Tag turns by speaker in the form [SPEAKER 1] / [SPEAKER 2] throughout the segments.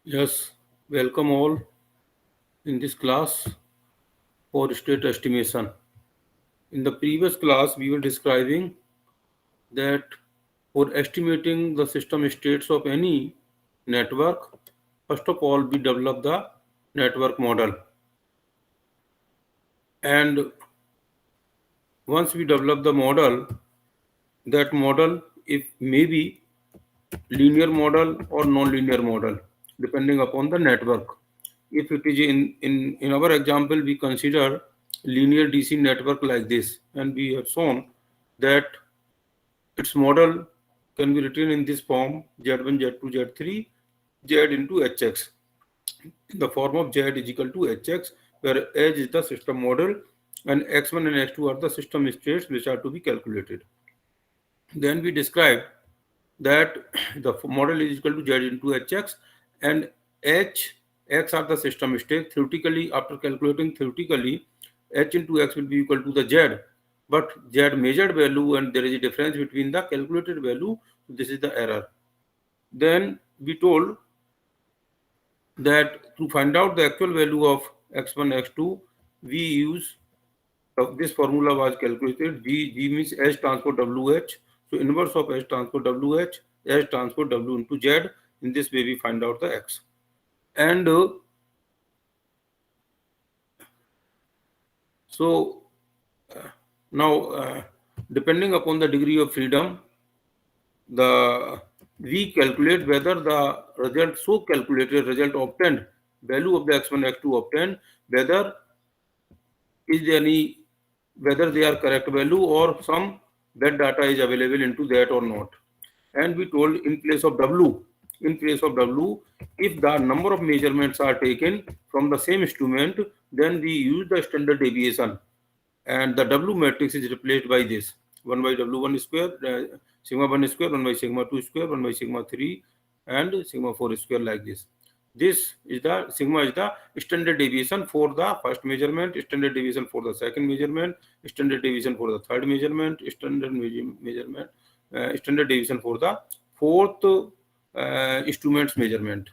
[SPEAKER 1] Yes, welcome all in this class for state estimation. In the previous class, we were describing that for estimating the system states of any network, first of all, we develop the network model. And once we develop the model, that model, if maybe linear model or non-linear model, depending upon the network. If it is in our example, we consider linear DC network like this, and we have shown that its model can be written in this form: Z1, Z2, Z3, Z into Hx. In the form of Z is equal to Hx, where H is the system model, and X1 and X2 are the system states which are to be calculated. Then we describe that the model is equal to Z into Hx, and X are the system state. Theoretically, after calculating theoretically, H into X will be equal to the Z, but Z measured value, and there is a difference between the calculated value. This is the error. Then we told that to find out the actual value of X1, X2, we use this formula was calculated. G means H transport WH. So inverse of H transport WH, H transport W into Z. In this way, we find out the X. And so now, depending upon the degree of freedom, we calculate whether the result so calculated result obtained, value of the X1, X2 obtained, whether is there any, whether they are correct value or some bad data is available into that or not. And we told in place of W, if the number of measurements are taken from the same instrument, then we use the standard deviation, and the W matrix is replaced by this: 1 by W1 square, sigma 1 square, 1 by sigma 2 square, 1 by sigma 3, and sigma 4 square, like this. This is the sigma is the standard deviation for the first measurement, standard deviation for the second measurement, standard deviation for the third measurement, standard deviation for the fourth instrument's measurement.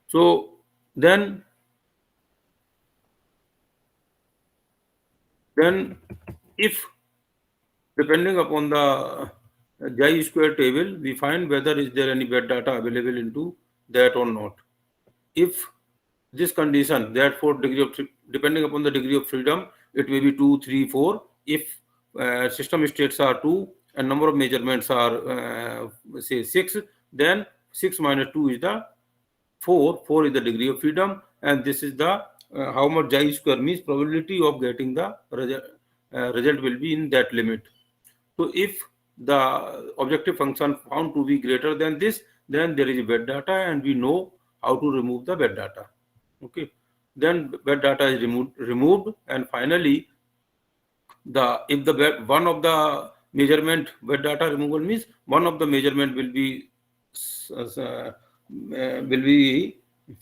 [SPEAKER 1] So then if depending upon the chi-square table, we find whether is there any bad data available into that or not. If this condition, therefore, depending upon the degree of freedom, it may be 2, 3, 4. If system states are 2 and number of measurements are say 6, then 6 minus 2 is the 4. 4 is the degree of freedom, and this is the how much chi-square means probability of getting the result will be in that limit. So if the objective function found to be greater than this, then there is bad data, and we know how to remove the bad data. Okay. Then bad data is removed, and finally, if the one of the measurement bad data removal means one of the measurement will be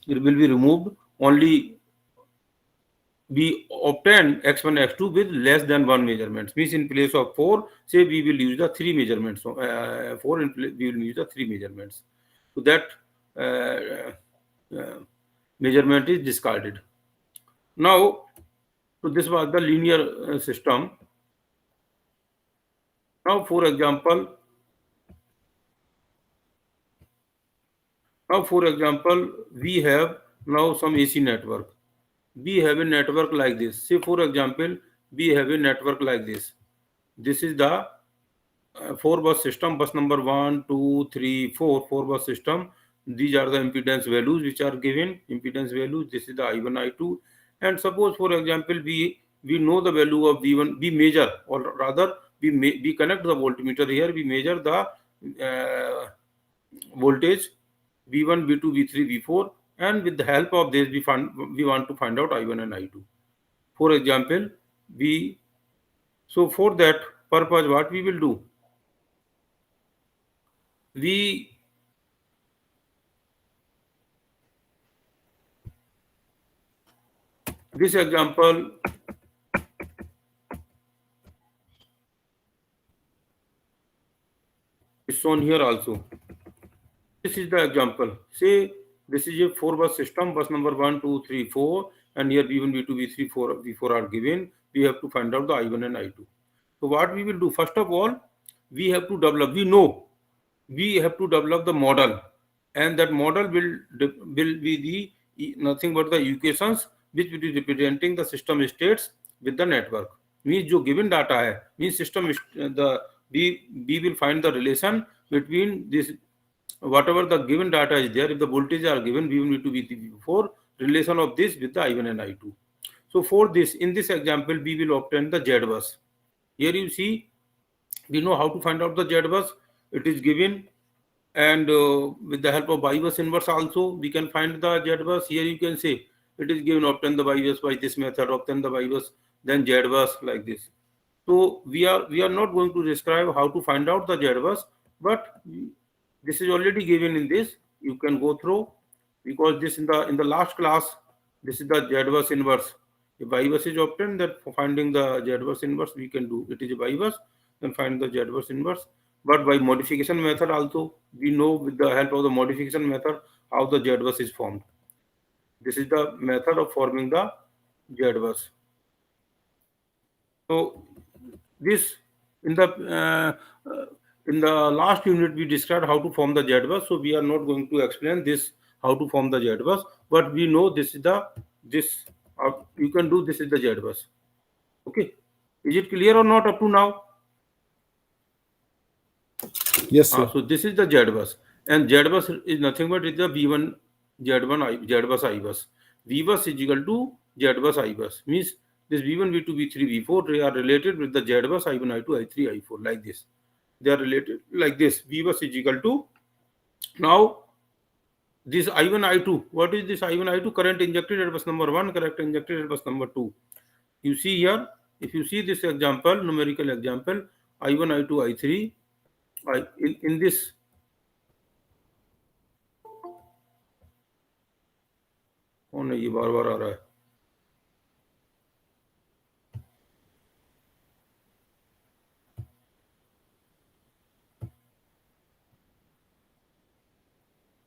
[SPEAKER 1] removed. Only we obtain X1, X2 with less than one measurements. Means in place of 4, say we will use the 3 measurements. So 4 we will use the 3 measurements. So that measurement is discarded. Now, so this was the linear system. Now, for example, we have now some AC network. We have a network like this. Say, for example, we have a network like this. This is the 4-bus system, bus number 1, 2, 3, 4, 4-bus system. These are the impedance values which are given. Impedance values. This is the I1, I2. And suppose, for example, we know the value of V1. We measure, or rather, we connect the voltmeter here. We measure the voltage V1, V2, V3, V4, and with the help of this, we want to find out I1 and I2. For example, so for that purpose, what we will do? This example is shown here also. This is the example. Say This is a 4-bus system, bus number 1, 2, 3, 4, and here V1, V2, V3, V4 are given. We have to find out the I1 and I2. So what we will do, first of all, we have to develop, we have to develop the model, and that model will be the nothing but the equations which will be representing the system states with the network. Means जो given data है, means system the we will find the relation between this whatever the given data is there. If the voltage are given V1, V2, V3, V4, relation of this with the I1 and I2. So for this, in this example, we will obtain the Z bus. Here you see, we know how to find out the Z bus. It is given, and with the help of Y bus inverse also, we can find the Z bus. Here you can say it is given, obtain the Y bus by this method, obtain the Y bus, then Z bus, like this. So we are not going to describe how to find out the Z bus, but this is already given in this. You can go through, because this in the last class, this is the Z bus inverse. If Y bus is obtained, that for finding the Z bus inverse we can do. It is a Y bus, then find the Z bus inverse. But by modification method also, we know with the help of the modification method how the Z bus is formed. This is the method of forming the Z bus. So this in the last unit we described how to form the Z bus. So we are not going to explain this how to form the Z bus, but we know this is you can do this is the Z bus. Okay, is it clear or not up to now?
[SPEAKER 2] Yes, sir.
[SPEAKER 1] So this is the Z bus, and Z bus is nothing but it's the V1 Z1 Z bus I bus. V bus is equal to Z bus I bus. Means this V1, V2, V3, V4 they are related with the Z bus I1, I2, I3, I4, like this. They are related like this. V bus is equal to, now this I1, I2. What is this I1, I2? Current injected at bus number 1, current injected at bus number 2. You see here, if you see this example, numerical example, I1, I2, I3, in this, कौन है ये बार बार आ रहा है?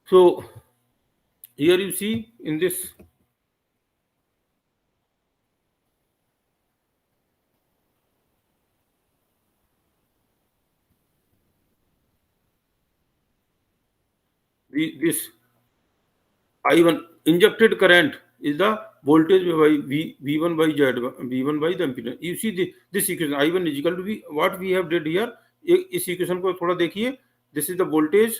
[SPEAKER 1] So here you see in this, this I1 injected current is the voltage by V1 by V1 by the impedance. You see this equation I1 is equal to V. What we have did here, इस equation को थोड़ा देखिए. This is the voltage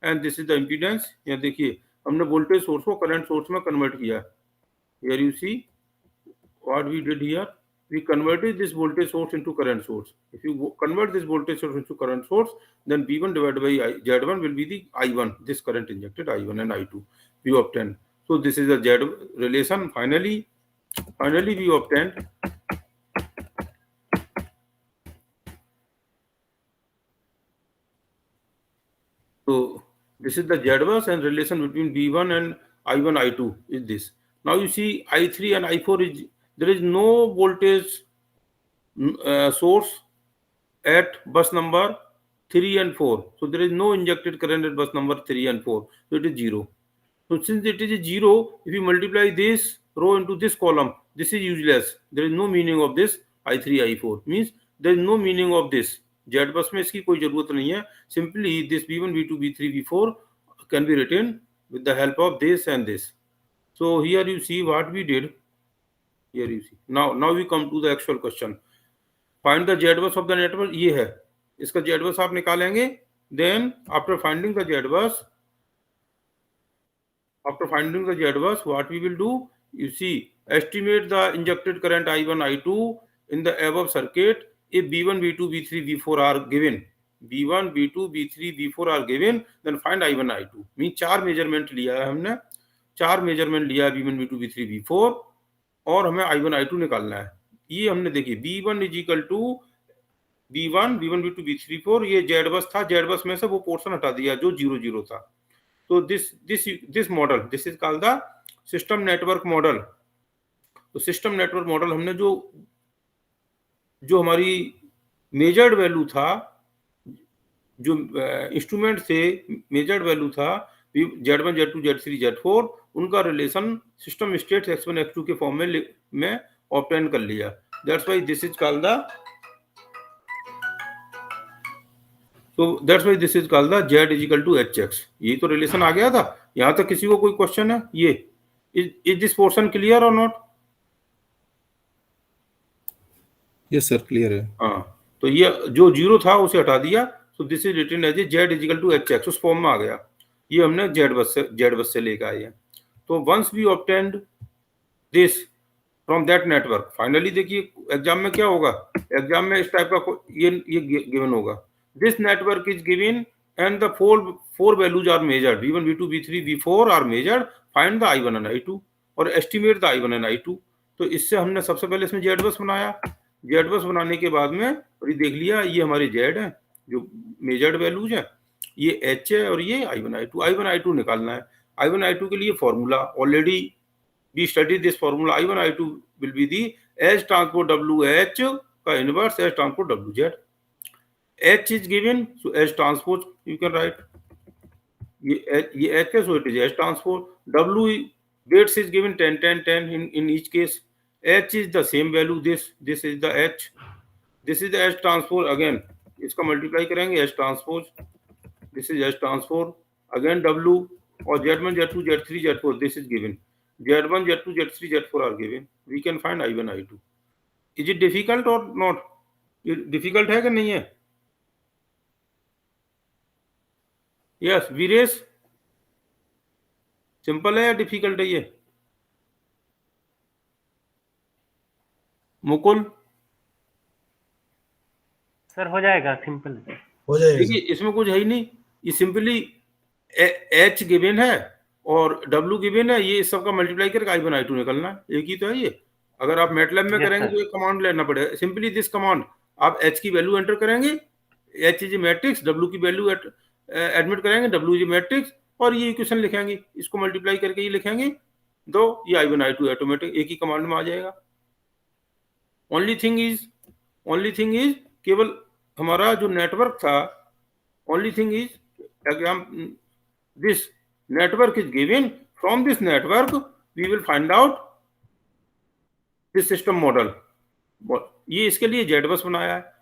[SPEAKER 1] and this is the impedance. यहाँ देखिए हमने voltage source को current source में convert किया. Here you see what we did here. We converted this voltage source into current source. If you convert this voltage source into current source, then V1 divided by Z1 will be the I1, this current injected I1 and I2 we obtained. So this is the Z relation. Finally we obtained so this is the Z bus, and relation between V1 and I1, I2 is this. Now you see I3 and I4 is, there is no voltage source at bus number 3 and 4. So there is no injected current at bus number 3 and 4. So it is 0. So since it is a 0, if you multiply this row into this column, this is useless. There is no meaning of this I3, I4. Means there is no meaning of this. Z bus में इसकी कोई जरूरत नहीं है. Simply this V1, V2, V3, V4 can be written with the help of this and this. So here you see what we did. Here you see. Now we come to the actual question. Find the Z bus of the network. ये है. इसका Z bus आप निकालेंगे. Then after finding the Z bus, what we will do? You see, estimate the injected current I1, I2 in the above circuit if V1, V2, V3, V4 are given. V1, V2, V3, V4 are given, then find I1, I2. Means 4 measurement लिया है हमने. 4 measurement लिया V1, V2, V3, V4 और हमें I1, I2 निकालना है. ये हमने देखिए V1 is equal to V1, V2, V3, V4. ये Z bus था. Z bus में से वो पोर्शन हटा दिया जो 0, 0 था. So this model, this is called the system network model. तो system network model हमने जो हमारी measured value था, जो इंस्ट्रूमेंट से measured value था, Z1 Z2 Z3 Z4 उनका relation system state x1 x2 के फॉर्म में ऑब्टेन कर लिया. That's why this is called the Z is equal to Hx. यही तो रिलेशन आ गया था. यहां तक किसी को कोई क्वेश्चन है? ये इज दिस पोर्शन क्लियर और नॉट?
[SPEAKER 2] यस सर, क्लियर है.
[SPEAKER 1] हाँ, तो ये जो जीरो था उसे हटा दिया. So this is written as Z is equal to Hx. उस फॉर्म में आ गया. ये हमने Z बस से लेकर आए हैं. तो once we obtained this from that network, finally देखिए एग्जाम में क्या होगा. एग्जाम में इस टाइप का ये गिवन होगा. This network is given and the four values are measured. V1, V2, V3, V4 are measured. Find the I1 and I2 और estimate the I1 and I2. तो इससे हमने सबसे पहले इसमें Z बस बनाया. Z बस बनाने के बाद में और ये देख लिया ये हमारे Z है जो मेजर्ड वैल्यूज है, ये H है और ये I1 I2 निकालना है. I1 I2 के लिए formula already we studied this formula. I1 I2 will be the H transport WH का inverse H transport WZ. H is given, so H transpose you can write. ये H है, so it is H transpose. W weights is given 10 10 10 in each case. H is the same value. This is the H. This is the H transpose again. इसका multiply करेंगे H transpose. This is H transpose again W और Z1 Z2 Z3 Z4 this is given. Z1 Z2 Z3 Z4 are given. We can find I1 I2. Is it difficult or not? Difficult है कि नहीं है? Yes Viresh, simple है या difficult है ये? Mukul
[SPEAKER 3] sir हो जाएगा, सिंपल
[SPEAKER 4] हो जाएगा.
[SPEAKER 1] देखिए इसमें कुछ है ही नहीं. ये सिंपली H गिवन है और W गिवन है. ये सबका मल्टीप्लाई करके I1 I2 निकलना है. एक ही तो है ये. अगर आप मैटलैब में करेंगे तो एक कमांड लेना पड़ेगा. सिंपली दिस कमांड आप H की वैल्यू एंटर करेंगे, H इज मैट्रिक्स, W की वैल्यू एडमिट करेंगे, W इज मैट्रिक्स और ये इक्वेशन लिखेंगे. इसको मल्टीप्लाई करके ये लिखेंगे तो ये I1 I2 ऑटोमेटिक एक ही कमांड में आ जाएगा. ओनली थिंग इज केवल हमारा जो नेटवर्क था, only thing is exam this network is given. From this network we will find out this system model. ये इसके लिए Z बस बनाया है.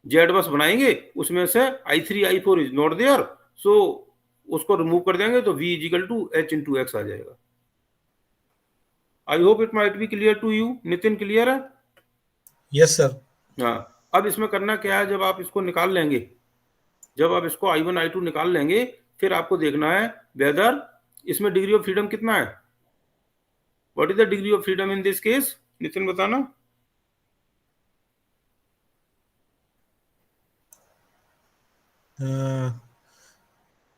[SPEAKER 1] Z बस बनाएंगे, उसमें से I3 I4 is not there, सो उसको रिमूव कर देंगे तो V is equal to H into X आ जाएगा. I hope it might be clear to you. Nitin clear है?
[SPEAKER 4] Yes sir.
[SPEAKER 1] हाँ, अब इसमें करना क्या है, जब आप इसको निकाल लेंगे, जब आप इसको I1 I2 निकाल लेंगे, फिर आपको देखना है वेदर इसमें डिग्री ऑफ फ्रीडम कितना है. What is the degree of freedom in this case? Nitin बताना.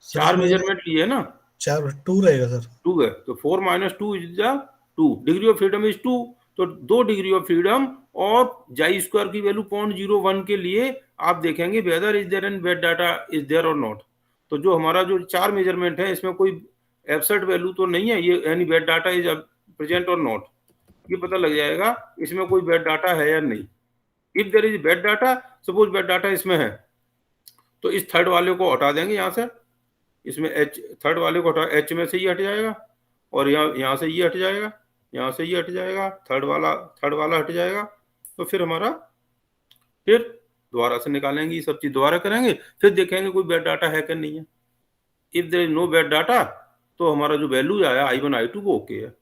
[SPEAKER 1] चार मेजरमेंट लिए ना,
[SPEAKER 4] 2 रहेगा सर.
[SPEAKER 1] 2 है तो 4 - 2 is the 2. Degree of freedom is 2. तो 2 डिग्री ऑफ फ्रीडम और जाई स्क्वायर की वैल्यू 0.01 के लिए आप देखेंगे whether is there and wet data is there और नॉट. तो जो हमारा जो 4 मेजरमेंट है इसमें कोई एब्सर्ट वैल्यू तो नहीं है, ये यानी वेट डाटा इज प्रेजेंट और नॉट. ये पता लग जाएगा इसमें कोई वेट डाटा है या नहीं. If there is wet data, suppose wet data इसमें है, तो इस थर्ड वाले को हटा देंगे यहाँ से. इसमें H थर्ड वाले को हटा, H में से ये हट जाएगा और यहाँ से ये हट जाएगा, यहाँ से ये हट जाएगा, थर्ड वाला हट जाएगा. तो फिर हमारा फिर दोबारा से निकालेंगे, ये सब चीज दोबारा करेंगे, फिर देखेंगे कोई बैड डाटा है कि नहीं है. If there is no bad data तो हमारा जो वैल्यू आया I1 I2 वो ओके है.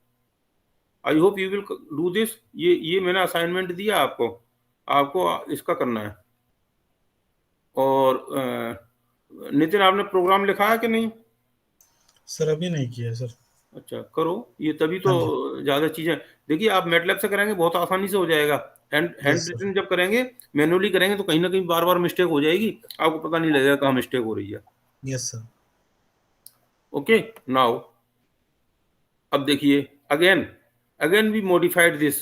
[SPEAKER 1] I hope you will do this. ये मैंने असाइनमेंट दिया आपको इसका करना है. और नितिन आपने प्रोग्राम लिखा है कि नहीं?
[SPEAKER 4] सर अभी नहीं किया सर.
[SPEAKER 1] अच्छा करो, ये तभी तो ज्यादा चीजें. देखिए आप मैटलैब से करेंगे बहुत आसानी से हो जाएगा. हैंड रिटन जब करेंगे, मैनुअली करेंगे तो कहीं ना कहीं बार बार मिस्टेक हो जाएगी, आपको पता नहीं लगेगा कहाँ मिस्टेक हो रही है.
[SPEAKER 4] Yes sir.
[SPEAKER 1] ओके नाउ अब देखिए अगेन वी मॉडिफाइड दिस.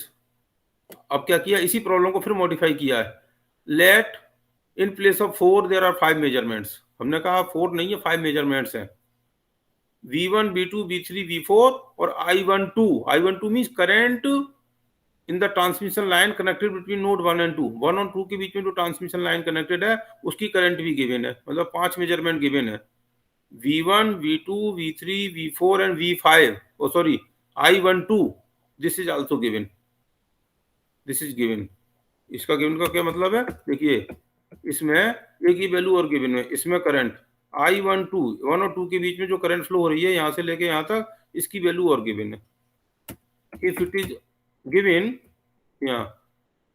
[SPEAKER 1] अब क्या किया, इसी प्रॉब्लम को फिर मॉडिफाई किया है. Let in place of 4 there are 5 measurements. हमने कहा 4 नहीं है, 5 मेजरमेंट्स हैं. V1 V2 V3 V4 और I12 means current in the transmission line connected between node 1 and 2. 1 और 2 के बीच में जो ट्रांसमिशन लाइन कनेक्टेड है उसकी करंट भी गिवन है, मतलब 5 मेजरमेंट गिवन है. V1, V2, V3, V4 and V5. Oh, sorry, I12. This is also given. This is given. इसका गिवन का क्या मतलब है? देखिए, इसमें एक ही वैल्यू और गिवन है. इसमें करंट I12, 1 और 2 के बीच में जो करंट फ्लो हो रही है यहां से लेके यहां तक, इसकी वैल्यू और गिवन है. If it is given, yeah,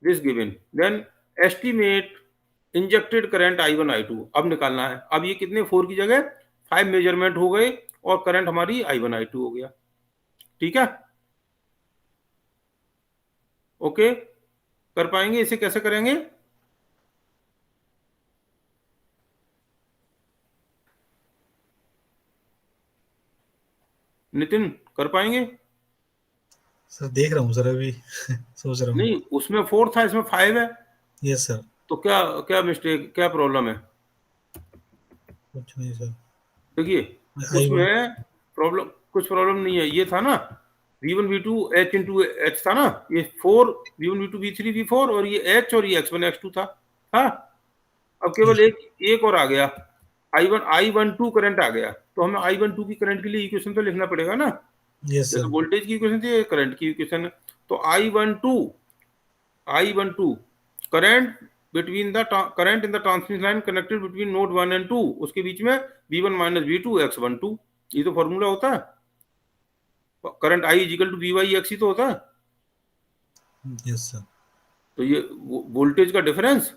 [SPEAKER 1] this given, then estimate injected current I1 I2 अब निकालना है. अब ये कितने 4 की जगह 5 मेजरमेंट हो गए और करंट हमारी I1 I2 हो गया. ठीक है, ओके, कर पाएंगे? इसे कैसे करेंगे? नितिन, कर पाएंगे?
[SPEAKER 4] सर देख रहा हूँ सर अभी सोच रहा हूँ.
[SPEAKER 1] नहीं, उसमें 4 था, इसमें 5 है.
[SPEAKER 4] Yes sir.
[SPEAKER 1] तो क्या क्या मिस्टेक, क्या प्रॉब्लम है?
[SPEAKER 4] कुछ नहीं सर.
[SPEAKER 1] देखिए, उसमें प्रॉब्लम, कुछ प्रॉब्लम नहीं है. ये था ना V1 V2 H into H था ना, ये 4 V1 V2 V3 V4 और ये H और ये X1 X2 था. हाँ, अब केवल एक और आ गया, I12 करंट आ गया. तो हमें I12 की करंट के लिए इक्वेशन तो लिखना पड़ेगा ना.
[SPEAKER 4] यस
[SPEAKER 1] ये
[SPEAKER 4] सर.
[SPEAKER 1] तो वोल्टेज की इक्वेशन थी, करंट की इक्वेशन है. तो I12 current between the current in the transmission line connected between node 1 and 2, उसके बीच में V1 माइनस V2 X12. ये तो फॉर्मूला होता है. Current I equal to VY X ही तो होता है.
[SPEAKER 4] Yes sir.
[SPEAKER 1] तो ये वोल्टेज का difference,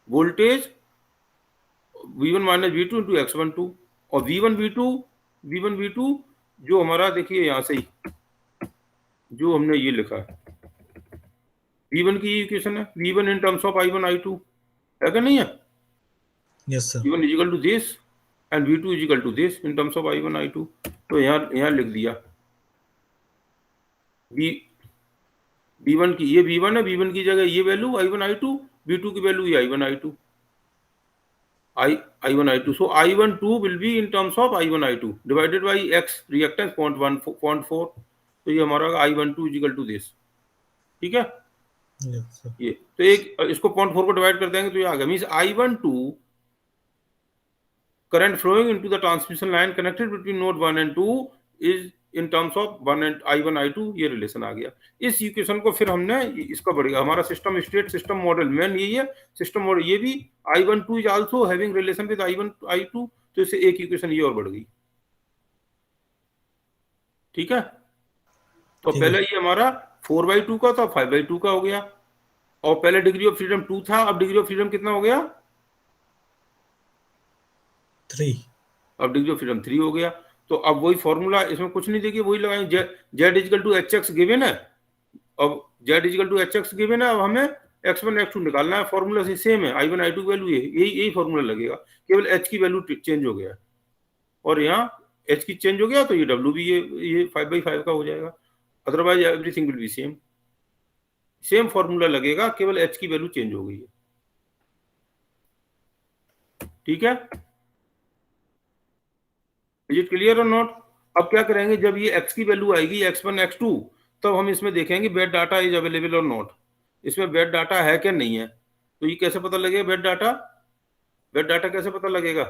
[SPEAKER 1] voltage V1 minus V2 into X12 और V1 V2 जो हमारा, देखिए यहां से ही जो हमने ये लिखा है, V1 की इक्वेशन है, V1 in terms of I1 I2 है क्या? नहीं है?
[SPEAKER 4] Yes sir.
[SPEAKER 1] V1 equal to this and V2 equal to this in terms of I1 I2. तो यहाँ लिख दिया V1 की, ये V1 है, V1 की जगह ये वैल्यू I1 I2, V2 की वैल्यू ये I1 I2. I1 I2. So I12 will be in terms of I1 I2 divided by X reactance 0.4. तो ये हमारा I12 इजिकल टू दिस. ठीक है,
[SPEAKER 4] यस सर.
[SPEAKER 1] ये तो एक इसको 0.4 को डिवाइड कर देंगे तो ये आ गया. Means I12 current flowing into the transmission line connected between node 1 and 2 is in terms of 1 and I1 I2. ये रिलेशन आ गया. इस इक्वेशन को फिर हमने इसका बढ़ेगा, हमारा system state system model main यही है. सिस्टम मॉडल ये भी I12 is also having relation with I1 I2. तो इससे एक इक्वेशन ये और बढ़ गई. ठीक है, तो पहले ये हमारा 4/2 का था, 5/2 का हो गया. और पहले डिग्री ऑफ फ्रीडम 2 था, अब डिग्री ऑफ फ्रीडम कितना हो गया?
[SPEAKER 4] 3.
[SPEAKER 1] अब डिग्री ऑफ फ्रीडम 3 हो गया. तो अब वही फॉर्मूला, इसमें कुछ नहीं, देखिए वही लगाएंगे. Z equal to HX given है. अब Z equal to HX given है. अब हमें X1 X2 निकालना है. फॉर्मूला से सेम है, I1 I2 की वैल्यू यही फॉर्मूला लगेगा, केवल H की वैल्यू चेंज हो गया और यहाँ H की चेंज हो गया. तो ये W भी ये 5/5 का हो जाएगा. Otherwise everything will be same formula लगेगा, केवल H की वैल्यू चेंज हो गई है. ठीक है, इज इट क्लियर और नॉट? अब क्या करेंगे, जब ये X की वैल्यू आएगी X1 X2, तब हम इसमें देखेंगे बेड डाटा इज अवेलेबल और नॉट. इसमें बेड डाटा है क्या नहीं है. तो ये कैसे पता लगेगा बेड डाटा कैसे पता लगेगा?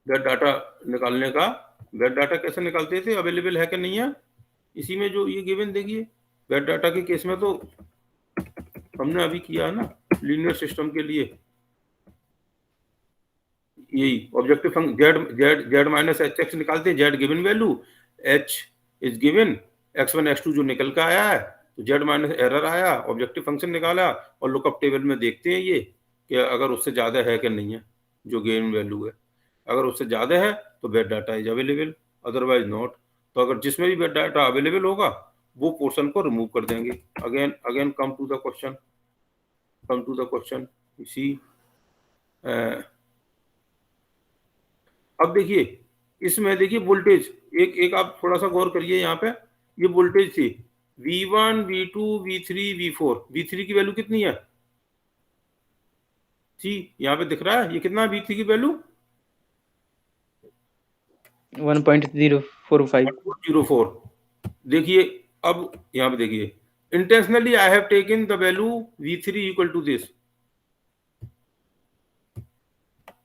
[SPEAKER 1] बेड डाटा निकालने का, बेड डाटा कैसे निकालते थे, अवेलेबल है क्या नहीं है. इसी में जो ये गिवन, देखिए बेड डाटा के केस में तो हमने अभी किया है ना लीनियर सिस्टम के लिए, यही objective function Z minus HX निकालते हैं. Z given value, H is given, X1 X2 जो निकल के आया है, तो Z माइनस एरर आया, ऑब्जेक्टिव फंक्शन निकाला और लुकअप टेबल में देखते हैं ये कि अगर उससे ज्यादा है कि नहीं है जो गिवन वैल्यू है. अगर उससे ज्यादा है तो bed data is available, otherwise not. तो अगर जिसमें भी बेड डाटा अवेलेबल होगा वो पोर्शन को रिमूव कर देंगे. Again come to the question. इसी अब देखिए, इसमें देखिए वोल्टेज, एक आप थोड़ा सा गौर करिए. यहाँ पे ये वोल्टेज थी V1 V2 V3 V4. V3 की वैल्यू कितनी है? जी यहाँ पे दिख रहा है, ये कितना है V3 की वैल्यू?
[SPEAKER 5] 1.045.
[SPEAKER 1] देखिए अब यहाँ पे देखिए, intentionally I have taken the value V3 equal to this.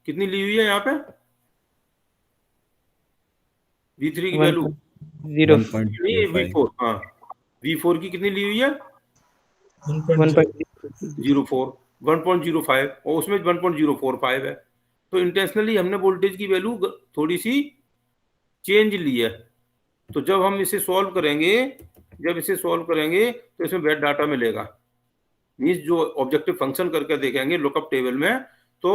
[SPEAKER 1] कितनी ली हुई है यहाँ पे? V3 की वैल्यू
[SPEAKER 3] 1.0
[SPEAKER 1] V4, हाँ V4 की कितनी ली हुई है
[SPEAKER 4] 1.0
[SPEAKER 1] 04 1.05 और उसमें 1.045 है। तो इंटेंशनली हमने वोल्टेज की वैल्यू थोड़ी सी चेंज ली है। तो जब हम इसे सॉल्व करेंगे तो इसमें बैड डाटा मिलेगा। मीन्स जो ऑब्जेक्टिव फंक्शन करके देखेंगे लुकअप टेबल में, तो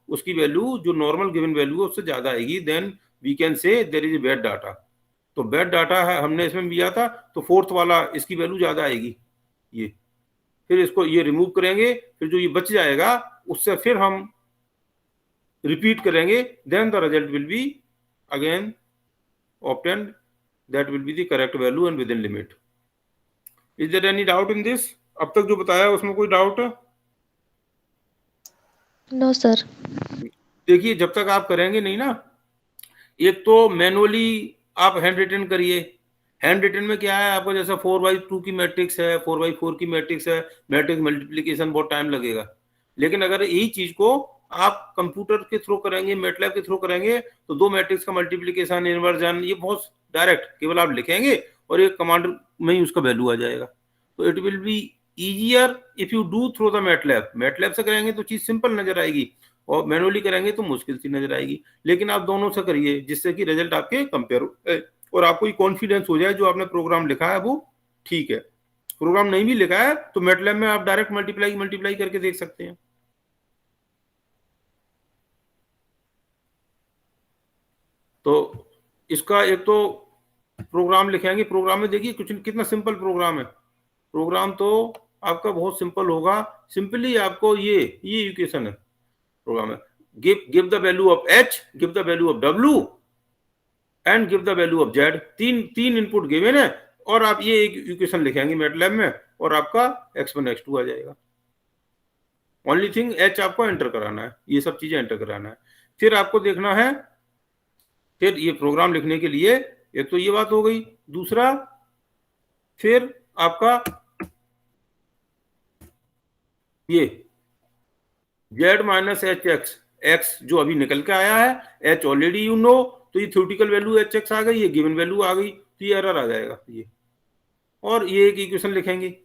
[SPEAKER 1] उसकी वैल्यू जो नॉर्मल गिवन वैल्यू है उससे ज्यादा आएगी, then we can say there is bad data. तो बैड डाटा है हमने इसमें लिया था, तो फोर्थ वाला इसकी वैल्यू ज्यादा आएगी ये। फिर इसको ये रिमूव करेंगे, फिर जो ये बच जाएगा उससे फिर हम रिपीट करेंगे, then the result will be again obtained, that will be the correct value and within limit. Is there any doubt in this? अब तक जो बताया उसमें कोई डाउट है?
[SPEAKER 5] No sir.
[SPEAKER 1] देखिए जब तक आप करेंगे नहीं ना, एक तो मैनुअली आप हैंड रिटन करिए। हैंड रिटन में क्या है, आपको जैसा 4/2 की मैट्रिक्स है, 4/4 की मैट्रिक्स है, मैट्रिक्स मल्टीप्लीकेशन बहुत टाइम लगेगा। लेकिन अगर यही चीज को आप कंप्यूटर के थ्रू करेंगे, मैटलैब के थ्रू करेंगे, तो दो मैट्रिक्स का मल्टीप्लीकेशन, इन्वर्जन, ये बहुत डायरेक्ट केवल आप लिखेंगे और एक कमांड में ही उसका वैल्यू आ जाएगा। तो it will be easier if you do through the MATLAB. MATLAB से करेंगे तो चीज सिंपल नजर आएगी, और मैनुअली करेंगे तो मुश्किल सी नजर आएगी। लेकिन आप दोनों से करिए जिससे कि रिजल्ट आपके कंपेयर और आपको कॉन्फिडेंस हो जाए जो आपने प्रोग्राम लिखा है वो ठीक है। प्रोग्राम नहीं भी लिखा है तो मैटलैब में आप डायरेक्ट मल्टीप्लाई करके देख सकते हैं। तो इसका एक तो प्रोग्राम लिखेंगे, प्रोग्राम में देखिए कुछ कितना सिंपल प्रोग्राम है। प्रोग्राम तो आपका बहुत सिंपल होगा। सिंपली आपको ये इक्वेशन है, प्रोग्राम है, give the value of h, give the value of w and give the value of z। तीन इनपुट गिवन है और आप ये एक इक्वेशन लिखेंगे मैटलैब में और आपका x1 x2 आ जाएगा। ओनली थिंग h आपको एंटर कराना है, ये सब चीजें एंटर कराना है। फिर आपको देखना है, फिर ये प्रोग्राम लिखने के लिए एक तो ये बात हो गई। दूसरा फिर आपका ये z माइनस एच एक्स जो अभी निकल के आया है, h ऑलरेडी यू नो, तो ये थ्योरेटिकल वैल्यू एच एक्स आ गई, ये गिवन वैल्यू आ गई, तो ये एरर आ जाएगा ये। और ये एक इक्वेशन लिखेंगे,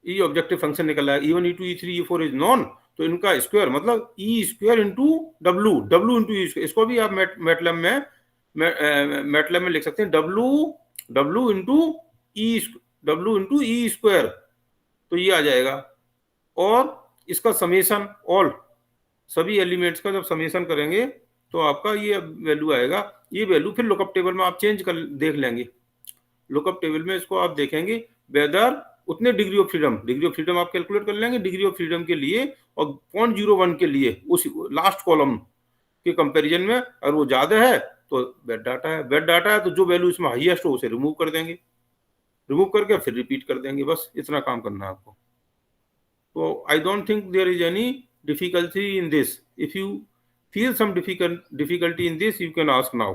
[SPEAKER 1] ये ऑब्जेक्टिव फंक्शन निकल आया, e1 e2 e3 e4 is non, तो इनका स्क्वायर मतलब E square into W into E square. इसको भी आप मैटलैब में लिख सकते हैं, डब्लू इंटू ई स्क्वायर, तो ये आ जाएगा। और इसका समेशन ऑल सभी एलिमेंट्स का जब समेशन करेंगे तो आपका ये वैल्यू आएगा। ये वैल्यू फिर लुकअप टेबल में आप चेंज कर देख लेंगे। लुकअप टेबल में इसको आप देखेंगे वेदर उतने डिग्री ऑफ फ्रीडम आप कैलकुलेट कर लेंगे डिग्री ऑफ फ्रीडम के लिए, और 0.01 के लिए उस लास्ट कॉलम के कंपैरिजन में अगर वो ज्यादा है तो बैड डाटा है तो जो वैल्यू इसमें हाईएस्ट हो उसे रिमूव कर देंगे, रिमूव करके फिर रिपीट कर देंगे। बस इतना काम करना है आपको। तो I don't think there is any difficulty in this. If you feel some difficulty in this you can ask now,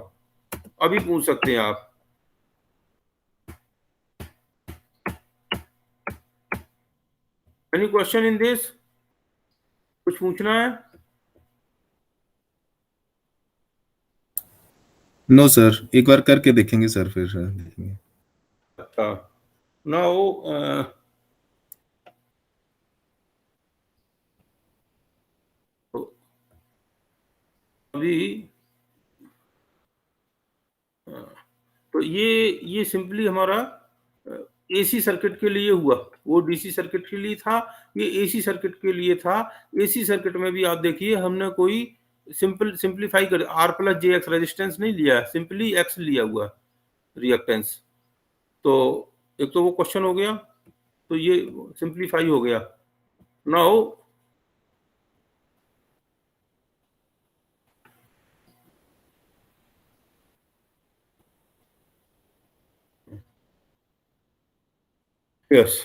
[SPEAKER 1] अभी पूछ सकते हैं आप। Any question in this? कुछ पूछना है?
[SPEAKER 2] नो सर, एक बार करके देखेंगे सर, फिर देखेंगे।
[SPEAKER 1] अच्छा, नाउ अभी तो ये सिंपली हमारा एसी सर्किट के लिए हुआ, वो डीसी सर्किट के लिए था, ये एसी सर्किट के लिए था। एसी सर्किट में भी आप देखिए हमने कोई सिंपलीफाई कर R plus J X resistance नहीं लिया, सिंपली एक्स लिया हुआ रिएक्टेंस। तो एक तो वो क्वेश्चन हो गया, तो ये सिंपलीफाई हो गया। Now yes,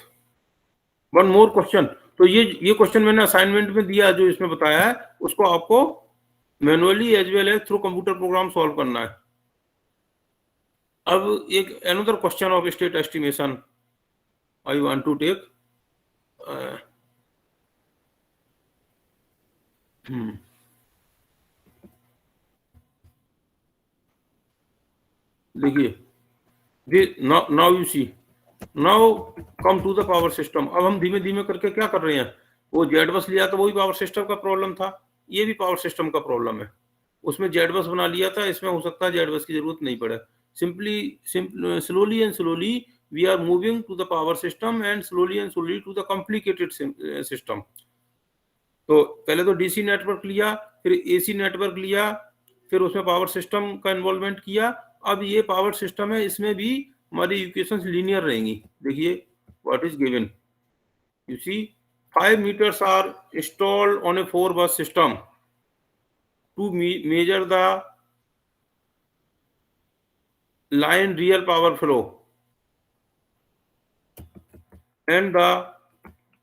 [SPEAKER 1] one more question. तो ये क्वेश्चन मैंने असाइनमेंट में दिया, जो इसमें बताया है उसको आपको manually as well as through computer program solve करना है। अब एक another question of state estimation I want to take. देखिए now you see, now come to the power system. अब हम धीमे धीमे करके क्या कर रहे हैं, वो जेड बस लिया था वही पावर सिस्टम का प्रॉब्लम था, ये भी पावर सिस्टम का प्रॉब्लम है। उसमें जेड बस बना लिया था, इसमें हो सकता है जेड बस की जरूरत नहीं पड़े। Simply slowly and slowly we are moving to the power system and slowly to the complicated system. तो पहले तो डीसी नेटवर्क लिया, फिर एसी नेटवर्क लिया, फिर उसमें पावर सिस्टम का इन्वॉल्वमेंट किया। अब ये पावर सिस्टम है, इसमें भी हमारी इक्वेशंस लीनियर रहेंगी। देखिए what is given, you see 5 meters are installed on a 4 bus system to measure the line real power flow, and the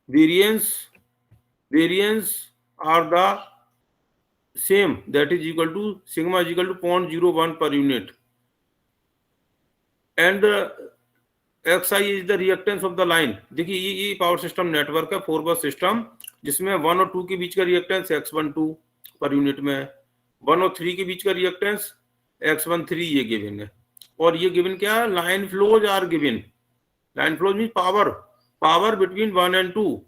[SPEAKER 1] variance are the same, that is equal to sigma is equal to 0.01 per unit, and xi is the reactance of the line। देखिए ये power system network है, 4 बस system, जिसमें 1 और 2 के बीच का reactance x12 per unit में है, 1 और 3 के बीच का रिएक्टेंस x13 ये गिवन है। और ये गिवन क्या है, line flows are given. Line flows mean power between 1 and 2,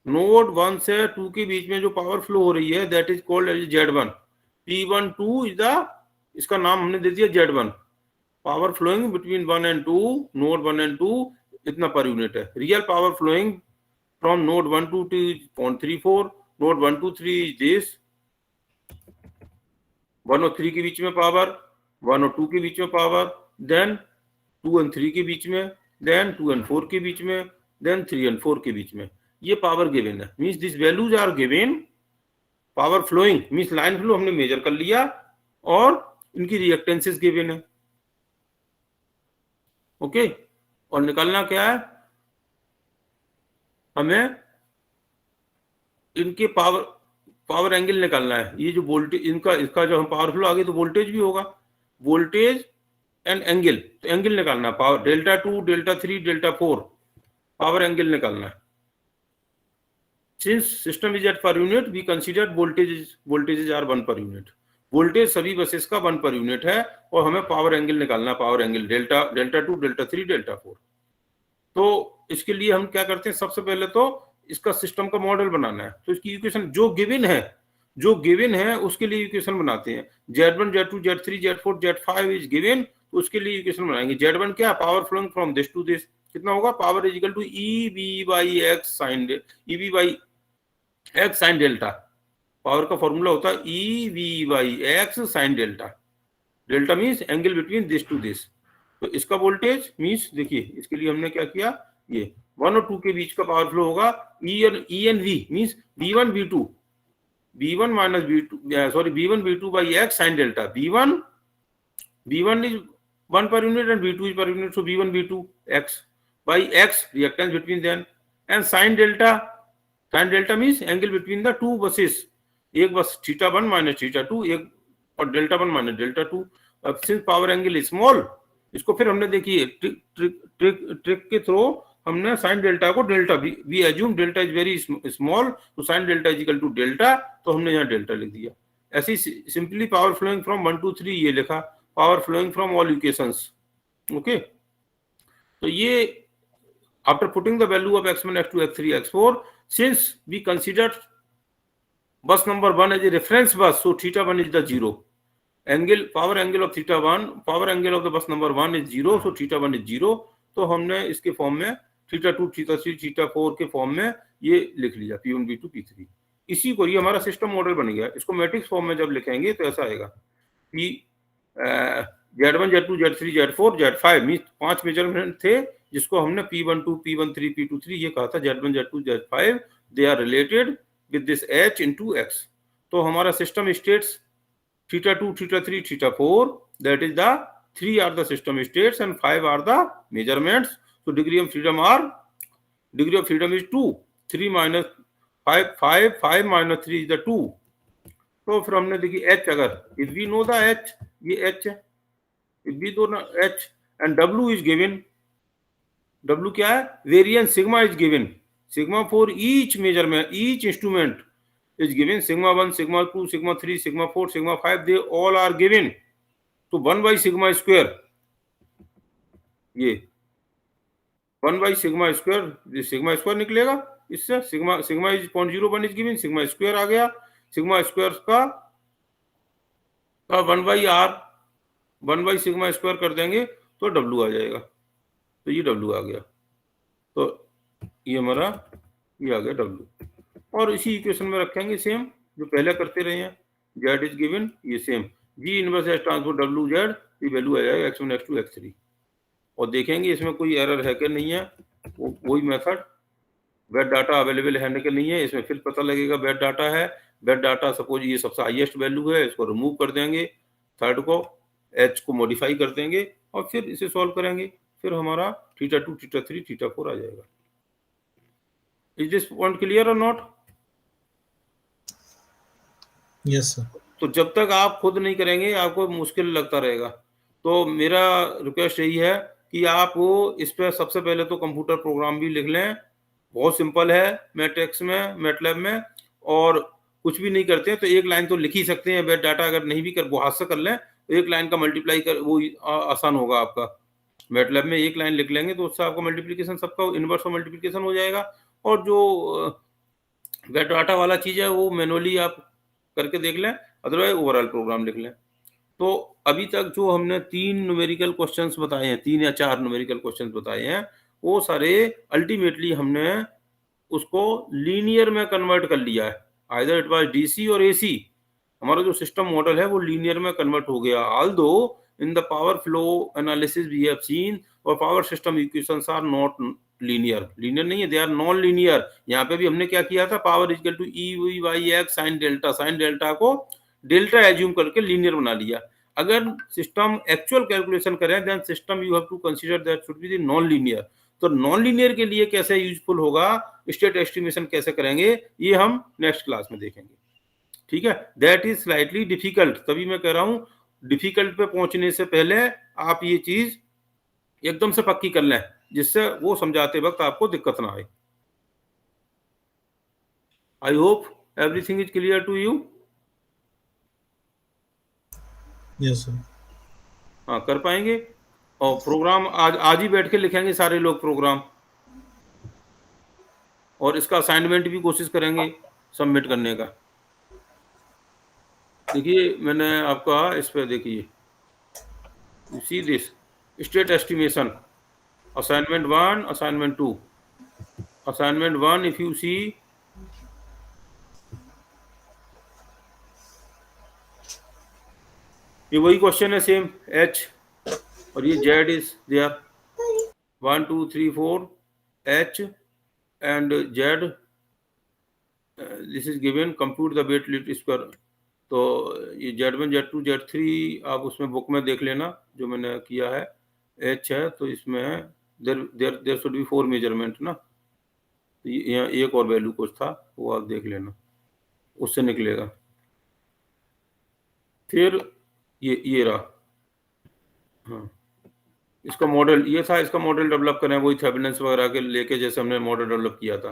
[SPEAKER 1] node 1 से 2 के बीच में जो पावर फ्लो हो रही है that is called as Z1। P12 is the, इसका नाम हमने दे दिया Z1। Power flowing between 1 and 2, node 1 and 2 इतना पर यूनिट है। Real power flowing from node 1 to 2 is 0.34, node 1 to 3 is this। 1 और 3 के बीच में पावर, 1 और 2 के बीच में पावर, देन 2 एंड 3 के बीच में, देन 2 एंड 4 के बीच में, देन 3 एंड 4 के बीच में। ये पावर गिवन है, means this values are given. Power flowing means line flow हमने मेजर कर लिया और इनकी रिएक्टेंसेस गिवन है। ओके, और निकालना क्या है हमें, इनके पावर एंगल निकालना है। ये जो वोल्टेज इसका जो हम पावर फ्लो आगे तो वोल्टेज भी होगा, वोल्टेज एंड एंगल, तो एंगल निकालना, पावर Δ2 Δ3 Δ4 पावर एंगल निकालना है। Since system is at per unit we consider voltage are 1 per unit. Voltage सभी बसेस का 1 पर यूनिट है और हमें पावर एंगल निकालना, पावर एंगल Δ2 Δ3 Δ4। तो इसके लिए हम क्या करते हैं, सबसे पहले तो इसका सिस्टम का मॉडल बनाना है। तो इसकी इक्वेशन जो गिवन है उसके लिए इक्वेशन बनाते हैं। Z1 Z2 Z3 Z4 Z5 is given, तो उसके लिए इक्वेशन बनाएंगे। Z1 क्या, power flowing from this to this, कितना होगा, power is equal to EB by x sine delta. Power का फॉर्मूला होता है EB by x sine delta. Delta means angle between this to this. तो इसका voltage means, देखिए इसके लिए हमने क्या किया, ये 1 और 2 के बीच का पावर फ्लो होगा E and V means V1 V2 by x sine delta. V1 is 1 per unit and V2 is per unit, so V1 V2 x by x reactance between them, and sin delta means angle between the two buses, एक बस θ1 minus θ2, एक और Δ1 minus Δ2। अब since power angle is small, इसको फिर हमने देखिए trick के थ्रू हमने साइन डेल्टा को delta, we assume delta is very small, तो sine delta is equal to delta, तो हमने यहाँ डेल्टा लिख दिया। ऐसी simply power flowing from 1 to 3 ये लिखा, power flowing from all equations. Okay, तो ये after putting the value of x1 x2 x3 x4, since we considered bus number 1 as a reference bus, so θ1 is the 0 angle, power angle of θ1, power angle of the bus number 1 is 0, so θ1 is 0। तो हमने इसके form में θ2 θ3 θ4 के form में ये लिख लिया, P1 P2 P3। इसी को, ये हमारा सिस्टम मॉडल बन गया। इसको मैट्रिक्स फॉर्म में जब लिखेंगे तो ऐसा आएगा, Z1 Z2 Z3 Z4 Z5 mean 5 measurement थे जिसको हमने P12 P13 P23 ये कहा था। Z1 Z2 Z5 they are related with this H into X। तो हमारा system states θ2 θ3 θ4, that is the 3 are the system states and 5 are the measurements। so degree of freedom is 2, 3 minus 5 minus 3 is the 2। तो फिर हमने देखी H, अगर if we know the H, ये H है, if we know the H and W is given, W क्या है, variance sigma is given, sigma for each measurement, each instrument is given, sigma 1 sigma 2 sigma 3 sigma 4 sigma 5 they all are given। तो 1 by sigma square ये 1/σ², σ² निकलेगा इससे, sigma is 0.01 is given, σ² आ गया, σ² का 1/r 1/σ² कर देंगे तो W आ जाएगा, तो ये W आ गया, तो ये हमारा ये आ गया W, और इसी इक्वेशन में रखेंगे सेम जो पहले करते रहे हैं, Z इज गिवन, ये same G inverse S transpose WZ, ये वैल्यू आ जाएगा x1 x2 x3, और देखेंगे इसमें कोई एरर है कि नहीं है, वही मेथड, वेट डाटा अवेलेबल है कि नहीं है, इसमें फिर पता लगेगा वेट डाटा है, वेट डाटा सपोज ये सबसे हाईएस्ट वैल्यू है, इसको रिमूव कर देंगे, थर्ड को h को मॉडिफाई कर देंगे और फिर इसे सॉल्व करेंगे, फिर हमारा θ2 θ3 θ4 आ जाएगा। इज दिस पॉइंट क्लियर और नॉट?
[SPEAKER 4] Yes sir.
[SPEAKER 1] तो जब तक आप खुद नहीं करेंगे आपको मुश्किल लगता रहेगा, तो मेरा रिक्वेस्ट यही है कि आप इस पर सबसे पहले तो कंप्यूटर प्रोग्राम भी लिख लें, बहुत सिंपल है, मैट्रिक्स में मैटलैब में, और कुछ भी नहीं करते हैं तो एक लाइन तो लिख ही सकते हैं, वेट डाटा अगर नहीं भी कर वो हाथ से कर लें तो एक लाइन का मल्टीप्लाई कर वो आसान होगा आपका, मैटलैब में एक लाइन लिख लेंगे तो उससे आपका मल्टीप्लिकेशन सबका इनवर्स और मल्टीप्लिकेशन हो जाएगा, और जो वेट डाटा वाला चीज है वो मैनुअली आप करके देख लें, अदरवाइज ओवरऑल प्रोग्राम लिख लें। तो अभी तक जो हमने 3 न्यूमेरिकल क्वेश्चंस बताए हैं, 3 या 4 न्यूमेरिकल क्वेश्चंस बताए हैं, वो सारे अल्टीमेटली हमने उसको लीनियर में कन्वर्ट कर लिया है, आइदर इट वाज डीसी और एसी, हमारा जो सिस्टम मॉडल है वो लीनियर में कन्वर्ट हो गया, although in the power flow analysis we have seen और power system equations are not linear नहीं है, दे आर नॉन लीनियर। यहाँ पे भी हमने क्या किया था, power equal to E/x sine delta को डेल्टा एज्यूम करके लीनियर बना लिया। अगर सिस्टम एक्चुअल कैलकुलेशन करें then system you have to consider that should be the non linear. तो नॉन लीनियर के लिए कैसे यूजफुल होगा, स्टेट एस्टिमेशन कैसे करेंगे, ये हम नेक्स्ट क्लास में देखेंगे, ठीक है। दैट इज स्लाइटली डिफिकल्ट, तभी मैं कह रहा हूं डिफिकल्ट पे पहुंचने से पहले आप ये चीज एकदम से पक्की कर लें, जिससे वो समझाते वक्त आपको दिक्कत ना आए। I hope everything is clear to you.
[SPEAKER 4] Yes sir.
[SPEAKER 1] हाँ, कर पाएंगे, और प्रोग्राम आज ही बैठ के लिखेंगे सारे लोग प्रोग्राम, और इसका असाइनमेंट भी कोशिश करेंगे सबमिट करने का। देखिए मैंने आपका इस पे देखिए, see this state estimation assignment 1 assignment 2 assignment 1 if you see ये वही क्वेश्चन है सेम h, और ये z is there 1 2 3 4 h and z, this is given, compute the weight limit square। तो ये Z1 Z2 Z3 आप उसमें बुक में देख लेना जो मैंने किया है, h है तो इसमें देयर शुड बी 4 मेजरमेंट ना, तो यहाँ एक और वैल्यू कुछ था वो आप देख लेना, उससे निकलेगा। फिर ये रहा, हाँ इसका मॉडल ये था, इसका मॉडल डेवलप करें वही थेवेनिन्स वगैरह के लेके जैसे हमने मॉडल डेवलप किया था,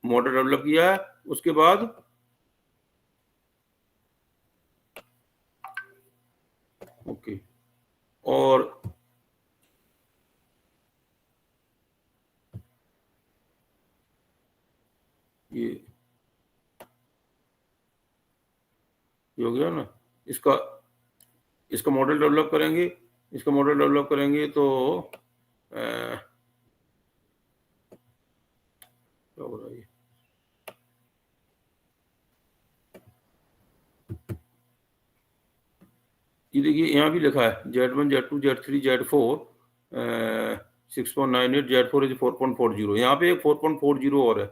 [SPEAKER 1] मॉडल डेवलप किया है, उसके बाद ओके, और ये हो गया ना, इसका मॉडल डेवलप करेंगे, इसका मॉडल डेवलप करेंगे तो क्या हो रहा है, ये देखिए यहाँ भी लिखा है Z1 Z2 Z3 Z4 6.98, Z4 is 4.40, यहाँ पे 4.40 और है,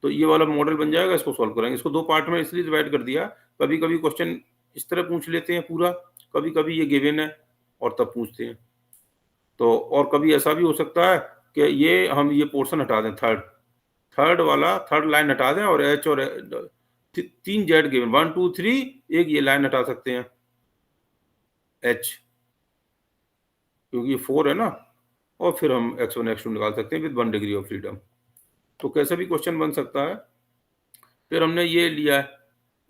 [SPEAKER 1] तो ये वाला मॉडल बन जाएगा, इसको सॉल्व करेंगे। इसको दो पार्ट में इसलिए डिवाइड कर दिया, कभी कभी क्वेश्चन इस तरह पूछ लेते हैं पूरा, कभी कभी ये गिवन है और तब पूछते हैं, तो और कभी ऐसा भी हो सकता है कि ये पोर्शन हटा दें, थर्ड लाइन हटा दें और h और 3 z गिवन 1 2 3, एक ये लाइन हटा सकते हैं h, क्योंकि 4 है ना, और फिर हम x1 x2 निकाल सकते हैं विद 1 डिग्री ऑफ फ्रीडम, तो कैसा भी क्वेश्चन बन सकता है। फिर हमने ये लिया है,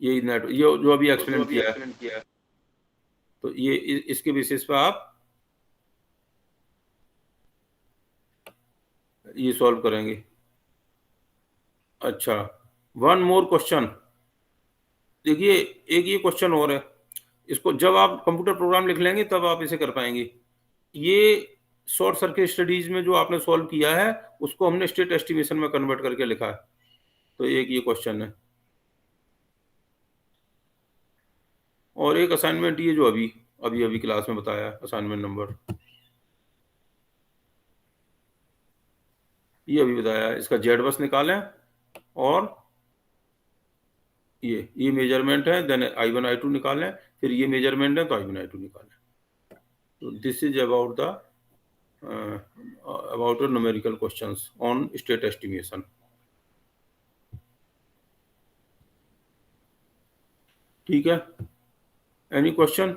[SPEAKER 1] ये जो अभी एक्सप्लेन किया है, तो ये इसके बेसिस पे आप ये सॉल्व करेंगे। अच्छा, वन मोर क्वेश्चन। देखिए, एक ये क्वेश्चन और है, इसको जब आप कंप्यूटर प्रोग्राम लिख लेंगे तब आप इसे कर पाएंगे। ये शॉर्ट सर्किट स्टडीज में जो आपने सॉल्व किया है उसको हमने स्टेट एस्टिमेशन में कन्वर्ट करके लिखा है। तो एक ये क्वेश्चन है, और एक असाइनमेंट ये जो अभी अभी अभी क्लास में बताया, असाइनमेंट नंबर ये अभी बताया, इसका जेड बस निकालें और ये मेजरमेंट है, देन I1 I2 निकालें, फिर ये मेजरमेंट है तो I1 I2 निकालें। तो this is about the about the numerical questions on state estimation. ठीक है, एनी क्वेश्चन?